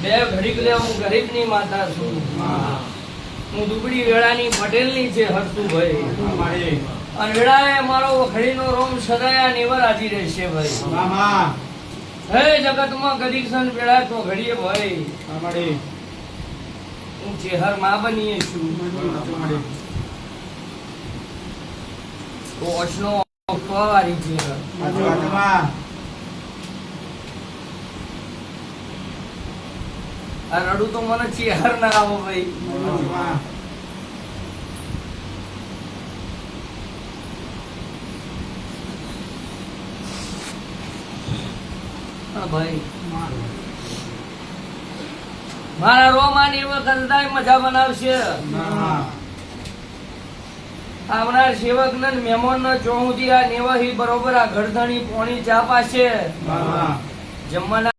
બે ઘડીક લે હું ગરીબની માતા છું. હું દુબળી વેળાની પટેલની છે હરસુભાઈ. અને વેળાએ મારો વખડીનો રોમ સદાયા નેવર હાજી રહેશે ભાઈ. હે જગતમાં ગરીબ સન વેળા તો ઘડીએ ભાઈ. હું ચેહર માં બનીએ છું. તો અશનો વાળી છે. આ રડું તો મને ચેહર ના આવો ભાઈ. ભાઈ મારા રોમાની વખત મજા બનાવશે. આવનાર સેવક ને મહેમાન ને ચોહુદી આ નેવહી બરોબર આ ગરદણી પોણી ચા પાશે જમવાના